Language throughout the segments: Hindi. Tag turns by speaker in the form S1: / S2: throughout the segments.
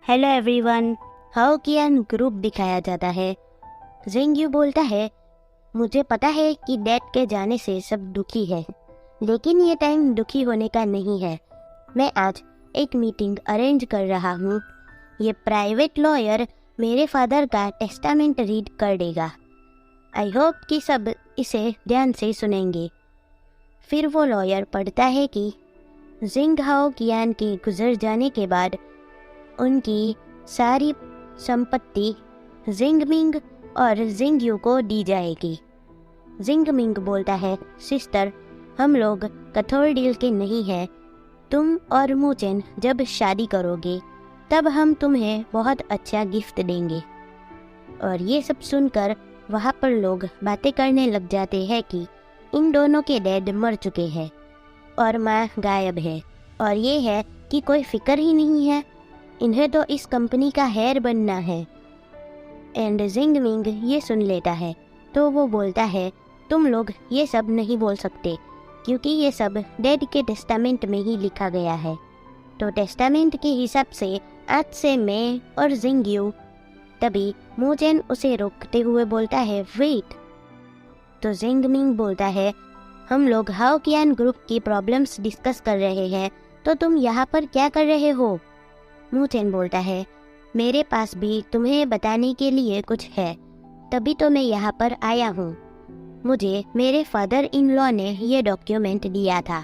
S1: Hello everyone. हाउ कियान ग्रुप दिखाया जाता है। जिंग बोलता है, मुझे पता है कि डैड के जाने से सब दुखी है, लेकिन ये टाइम दुखी होने का नहीं है। मैं आज एक मीटिंग अरेंज कर रहा हूँ। ये प्राइवेट लॉयर मेरे फादर का टेस्टामेंट रीड कर देगा। आई होप कि सब इसे ध्यान से सुनेंगे। फिर वो लॉयर पढ़ता है कि जिंग हाओ कियान के गुजर जाने के बाद उनकी सारी संपत्ति जिंग मिंग और जिंग यू को दी जाएगी। जिंग मिंग बोलता है, सिस्टर, हम लोग कठोर डील के नहीं हैं। तुम और मूचेन जब शादी करोगे तब हम तुम्हें बहुत अच्छा गिफ्ट देंगे। और ये सब सुनकर वहाँ पर लोग बातें करने लग जाते हैं कि इन दोनों के डैड मर चुके हैं और माँ गायब है, और ये है कि कोई फिक्र ही नहीं है, इन्हें तो इस कंपनी का हेयर बनना है। एंड जिंग मिंग ये सुन लेता है तो वो बोलता है, तुम लोग ये सब नहीं बोल सकते क्योंकि ये सब डैड के टेस्टामेंट में ही लिखा गया है। तो टेस्टामेंट के हिसाब से आज से मैं और जिंग यू। तभी मूचेन उसे रोकते हुए बोलता है, वेट। तो जिंग मिंग बोलता है, हम लोग हाओ कियान ग्रुप की प्रॉब्लम्स डिस्कस कर रहे हैं, तो तुम यहाँ पर क्या कर रहे हो? मूचेन बोलता है, मेरे पास भी तुम्हें बताने के लिए कुछ है, तभी तो मैं यहाँ पर आया हूँ। मुझे मेरे फादर इन लॉ ने ये डॉक्यूमेंट दिया था।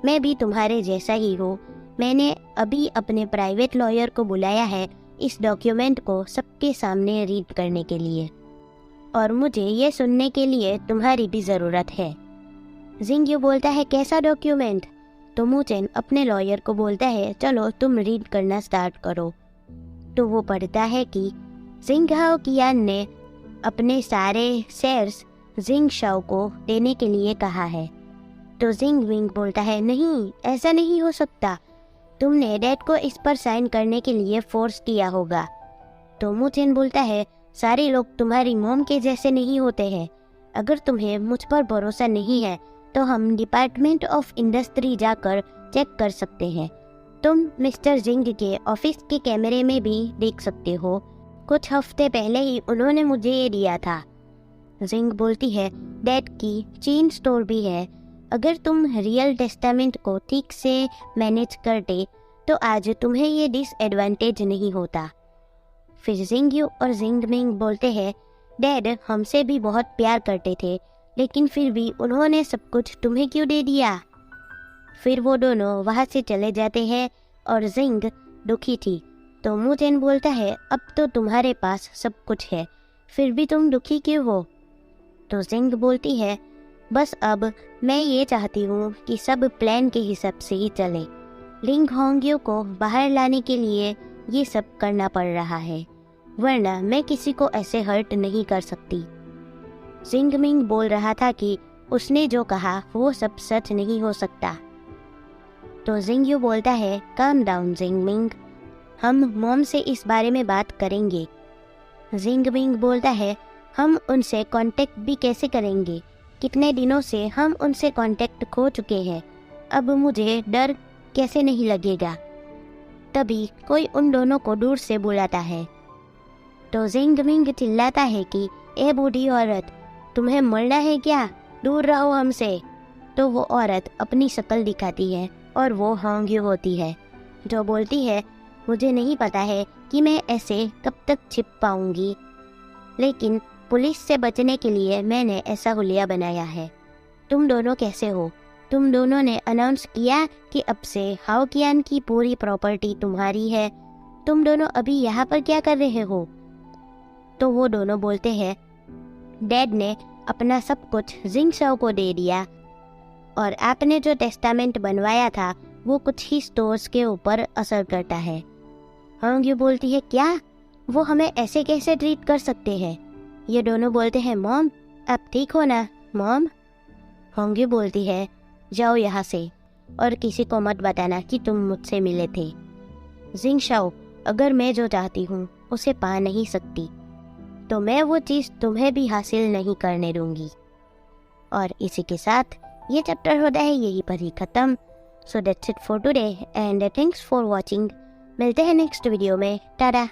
S1: मैं भी तुम्हारे जैसा ही हूँ। मैंने अभी अपने प्राइवेट लॉयर को बुलाया है इस डॉक्यूमेंट को सबके सामने रीड करने के लिए, और मुझे ये सुनने के लिए तुम्हारी भी ज़रूरत है। जिंग यू बोलता है, कैसा डॉक्यूमेंट? तो मूचेन अपने लॉयर को बोलता है, चलो तुम रीड करना स्टार्ट करो। तो वो पढ़ता है कि जिंग हाओ कियान ने अपने सारे शेयर्स जिंग शाओ को देने के लिए कहा है। तो जिंग विंग बोलता है, नहीं, ऐसा नहीं हो सकता। तुमने डैड को इस पर साइन करने के लिए फोर्स किया होगा। तो मूचेन बोलता है, सारे लोग तुम्हारी मॉम के जैसे नहीं होते हैं। अगर तुम्हें मुझ पर भरोसा नहीं है तो हम डिपार्टमेंट ऑफ इंडस्ट्री जाकर चेक कर सकते हैं। तुम मिस्टर जिंग के ऑफिस के कैमरे में भी देख सकते हो। कुछ हफ्ते पहले ही उन्होंने मुझे ये दिया था। जिंग बोलती है, डैड की चेन स्टोर भी है। अगर तुम रियल टेस्टामेंट को ठीक से मैनेज करते तो आज तुम्हें ये डिसएडवांटेज नहीं होता। फिर जिंग यू और जिंग मिंग बोलते हैं, डैड हमसे भी बहुत प्यार करते थे, लेकिन फिर भी उन्होंने सब कुछ तुम्हें क्यों दे दिया? फिर वो दोनों वहाँ से चले जाते हैं और जिंग दुखी थी। तो मूचेन बोलता है, अब तो तुम्हारे पास सब कुछ है, फिर भी तुम दुखी क्यों हो? तो जिंग बोलती है, बस अब मैं ये चाहती हूँ कि सब प्लान के हिसाब से ही चले। लिंग होंग्यो को बाहर लाने के लिए ये सब करना पड़ रहा है, वरना मैं किसी को ऐसे हर्ट नहीं कर सकती। जिंग मिंग बोल रहा था कि उसने जो कहा वो सब सच नहीं हो सकता। तो जिंग यू बोलता है, काम डाउन जिंग मिंग, हम मॉम से इस बारे में बात करेंगे। जिंग मिंग बोलता है, हम उनसे कांटेक्ट भी कैसे करेंगे? कितने दिनों से हम उनसे कांटेक्ट खो चुके हैं, अब मुझे डर कैसे नहीं लगेगा? तभी कोई उन दोनों को दूर से बुलाता है। तो जिंग मिंग चिल्लाता है कि ए बूढ़ी औरत, तुम्हें मरना है क्या? दूर रहो हमसे। तो वो औरत अपनी शक्ल दिखाती है और वो होंग्यो होती है, जो बोलती है, मुझे नहीं पता है कि मैं ऐसे कब तक छिप पाऊंगी, लेकिन पुलिस से बचने के लिए मैंने ऐसा हुलिया बनाया है। तुम दोनों कैसे हो? तुम दोनों ने अनाउंस किया कि अब से हाओ कियान की पूरी प्रॉपर्टी तुम्हारी है। तुम दोनों अभी यहाँ पर क्या कर रहे हो? तो वो दोनों बोलते हैं, डैड ने अपना सब कुछ जिंग शाओ को दे दिया, और आपने जो टेस्टामेंट बनवाया था वो कुछ ही स्टोर्स के ऊपर असर करता है। होंग्यो बोलती है, क्या? वो हमें ऐसे कैसे ट्रीट कर सकते हैं? ये दोनों बोलते हैं, मॉम आप ठीक हो ना? मॉम? होंग्यो बोलती है, जाओ यहाँ से और किसी को मत बताना कि तुम मुझसे मिले थे। जिंग शाओ अगर मैं जो चाहती हूँ उसे पा नहीं सकती, तो मैं वो चीज़ तुम्हें भी हासिल नहीं करने दूंगी। और इसी के साथ ये चैप्टर होता है यहीं पर ही ख़त्म। So that's it for today and thanks for watching. मिलते हैं नेक्स्ट वीडियो में। टाटा।